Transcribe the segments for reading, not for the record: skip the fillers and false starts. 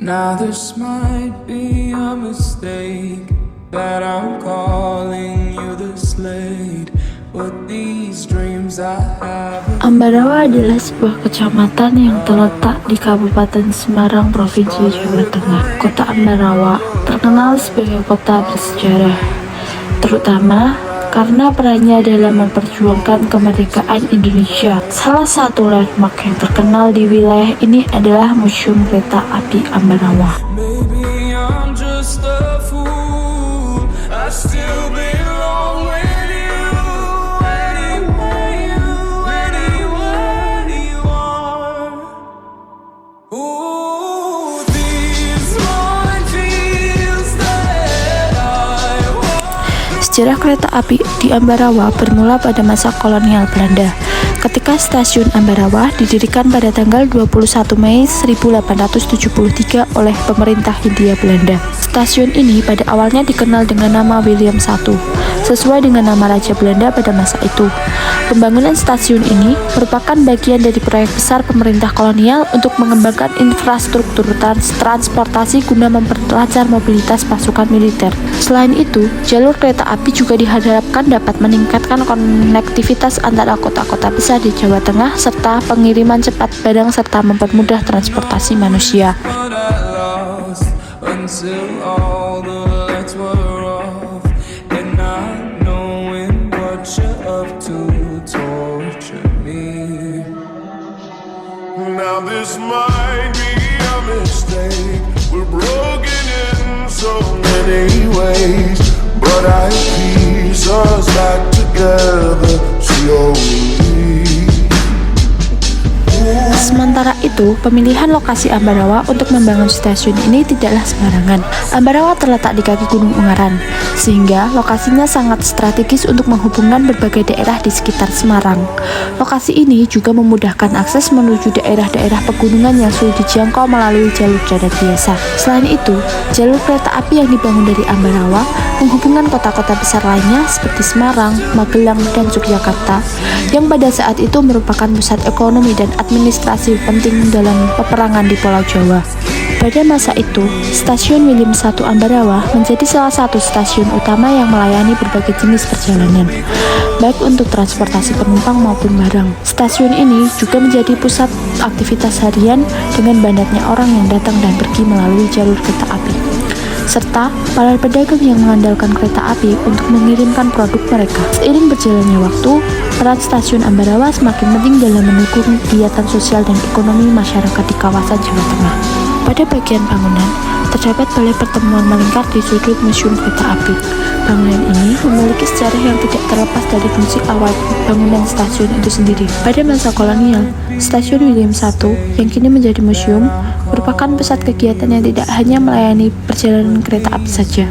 Now this might be a mistake that I'm calling you this late, but these dreams I have. Ambarawa adalah sebuah kecamatan yang terletak di Kabupaten Semarang, Provinsi Jawa Tengah. Kota Ambarawa terkenal sebagai kota bersejarah, terutama karena perannya dalam memperjuangkan kemerdekaan Indonesia. Salah satu landmark yang terkenal di wilayah ini adalah Museum Kereta Api Ambarawa. Maybe I'm just a fool. I still belong with you. Anywhere you are. Ooh, these minefields that I walk. Sejarah kereta api di Ambarawa bermula pada masa kolonial Belanda, ketika stasiun Ambarawa didirikan pada tanggal 21 Mei 1873 oleh pemerintah Hindia Belanda. Stasiun ini pada awalnya dikenal dengan nama William I, sesuai dengan nama Raja Belanda pada masa itu. Pembangunan stasiun ini merupakan bagian dari proyek besar pemerintah kolonial untuk mengembangkan infrastruktur transportasi guna memperlancar mobilitas pasukan militer. Selain itu, jalur kereta api juga diharapkan dapat meningkatkan konektivitas antara kota-kota besar di Jawa Tengah serta pengiriman cepat barang serta mempermudah transportasi manusia. But I lost until all the lights were off, and not knowing what you're up to torture me. Now this might be a mistake. We're broken in so many ways, but I piece us back together slowly. Sementara itu, pemilihan lokasi Ambarawa untuk membangun stasiun ini tidaklah sembarangan. Ambarawa terletak di kaki Gunung Ungaran, sehingga lokasinya sangat strategis untuk menghubungkan berbagai daerah di sekitar Semarang. Lokasi ini juga memudahkan akses menuju daerah-daerah pegunungan yang sulit dijangkau melalui jalur darat biasa. Selain itu, jalur kereta api yang dibangun dari Ambarawa menghubungkan kota-kota besar lainnya seperti Semarang, Magelang, dan Yogyakarta, yang pada saat itu merupakan pusat ekonomi dan administrasi penting dalam peperangan di Pulau Jawa. Pada masa itu, stasiun William I Ambarawa menjadi salah satu stasiun utama yang melayani berbagai jenis perjalanan, baik untuk transportasi penumpang maupun barang. Stasiun ini juga menjadi pusat aktivitas harian dengan banyaknya orang yang datang dan pergi melalui jalur kereta api, serta para pedagang yang mengandalkan kereta api untuk mengirimkan produk mereka. Seiring berjalannya waktu, peran stasiun Ambarawa semakin penting dalam mendukung kegiatan sosial dan ekonomi masyarakat di kawasan Jawa Tengah. Pada bagian bangunan, terdapat balai pertemuan melingkar di sudut Museum Kereta Api. Bangunan ini memiliki sejarah yang tidak terlepas dari fungsi awal bangunan stasiun itu sendiri. Pada masa kolonial, stasiun William I yang kini menjadi museum merupakan pusat kegiatan yang tidak hanya melayani perjalanan kereta api saja,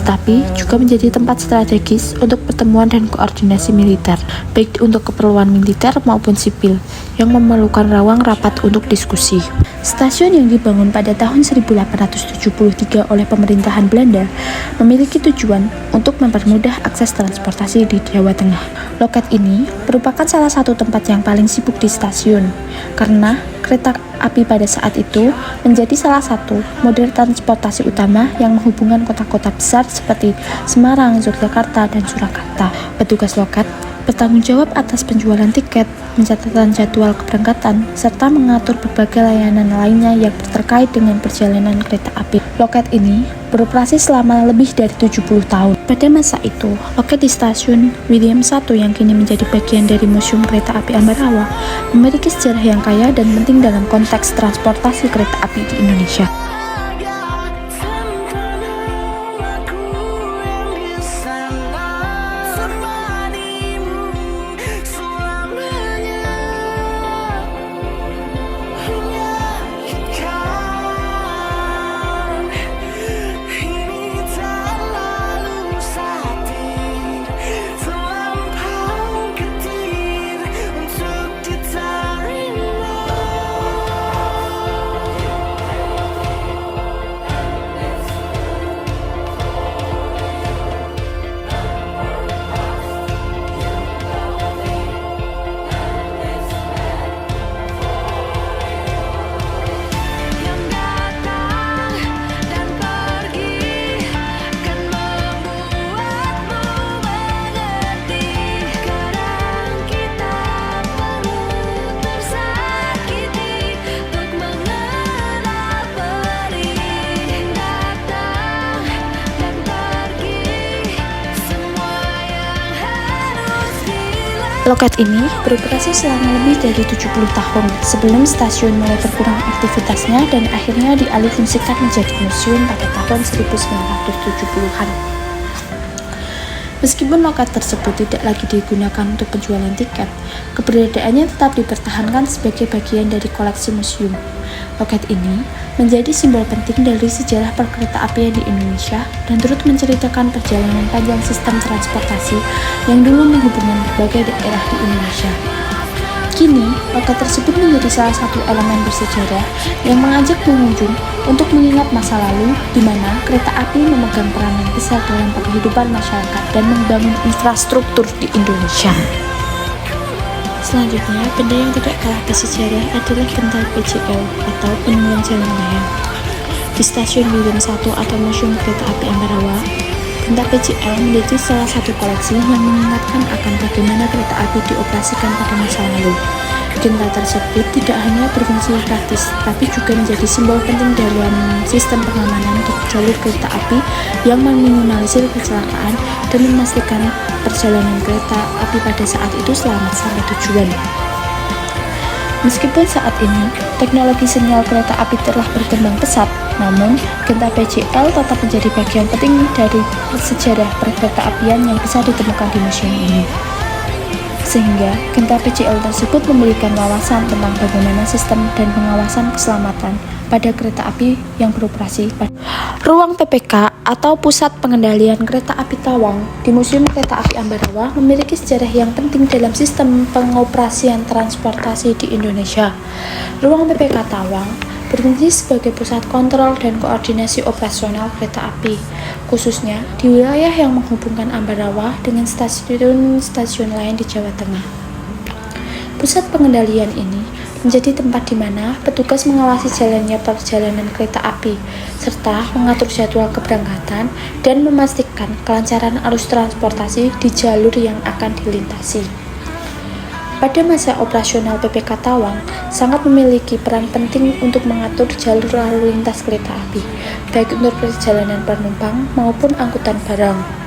tetapi juga menjadi tempat strategis untuk pertemuan dan koordinasi militer, baik untuk keperluan militer maupun sipil, yang memerlukan ruang rapat untuk diskusi. Stasiun yang dibangun pada tahun 1873 oleh pemerintahan Belanda memiliki tujuan untuk mempermudah akses transportasi di Jawa Tengah. Loket ini merupakan salah satu tempat yang paling sibuk di stasiun, karena kereta api pada saat itu menjadi salah satu moda transportasi utama yang menghubungkan kota-kota besar seperti Semarang, Yogyakarta, dan Surakarta. Petugas loket bertanggung jawab atas penjualan tiket, pencatatan jadwal keberangkatan, serta mengatur berbagai layanan lainnya yang terkait dengan perjalanan kereta api. Loket ini beroperasi selama lebih dari 70 tahun. Pada masa itu, loket di stasiun William I yang kini menjadi bagian dari Museum Kereta Api Ambarawa memiliki sejarah yang kaya dan penting dalam konteks transportasi kereta api di Indonesia. Loket ini beroperasi selama lebih dari 70 tahun sebelum stasiun mulai berkurang aktivitasnya dan akhirnya dialihfungsikan menjadi museum pada tahun 1970-an. Meskipun loket tersebut tidak lagi digunakan untuk penjualan tiket, keberadaannya tetap dipertahankan sebagai bagian dari koleksi museum. Loket ini menjadi simbol penting dari sejarah perkeretaapian di Indonesia dan turut menceritakan perjalanan panjang sistem transportasi yang dulu menghubungkan berbagai daerah di Indonesia. Kini, loket tersebut menjadi salah satu elemen bersejarah yang mengajak pengunjung untuk mengingat masa lalu di mana kereta api memegang peran yang besar dalam kehidupan masyarakat dan membangun infrastruktur di Indonesia. Selanjutnya, benda yang tidak kalah bersejarah adalah bentar PJL atau penunjang jalan layang. Di stasiun Wiwin 1 atau Museum Kereta Api Ambarawa, bentar PJL menjadi salah satu koleksi yang mengingatkan akan bagaimana kereta api dioperasikan pada masa lalu. Benda tersebut tidak hanya berfungsi praktis, tapi juga menjadi simbol penting dalam sistem pengamanan di jalur kereta api yang meminimalisir kecelakaan dan memastikan perjalanan kereta api pada saat itu selamat sampai tujuan. Meskipun saat ini teknologi sinyal kereta api telah berkembang pesat, namun genta PJL tetap menjadi bagian penting dari sejarah perkeretaapian yang bisa ditemukan di museum ini. Sehingga genta PJL tersebut memberikan wawasan tentang bagaimana sistem dan pengawasan keselamatan pada kereta api yang beroperasi. Ruang PPK atau Pusat Pengendalian Kereta Api Tawang di Museum Kereta Api Ambarawa memiliki sejarah yang penting dalam sistem pengoperasian transportasi di Indonesia. Ruang PPK Tawang berfungsi sebagai pusat kontrol dan koordinasi operasional kereta api, khususnya di wilayah yang menghubungkan Ambarawa dengan stasiun-stasiun lain di Jawa Tengah. Pusat pengendalian ini menjadi tempat di mana petugas mengawasi jalannya perjalanan kereta api, serta mengatur jadwal keberangkatan dan memastikan kelancaran arus transportasi di jalur yang akan dilintasi. Pada masa operasional PPK Tawang, sangat memiliki peran penting untuk mengatur jalur lalu lintas kereta api, baik untuk perjalanan penumpang maupun angkutan barang.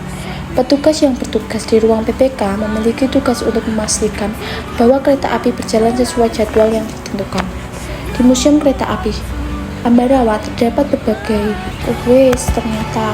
Petugas yang bertugas di ruang PPK memiliki tugas untuk memastikan bahwa kereta api berjalan sesuai jadwal yang ditentukan. Di Museum Kereta Api Ambarawa terdapat berbagai ternyata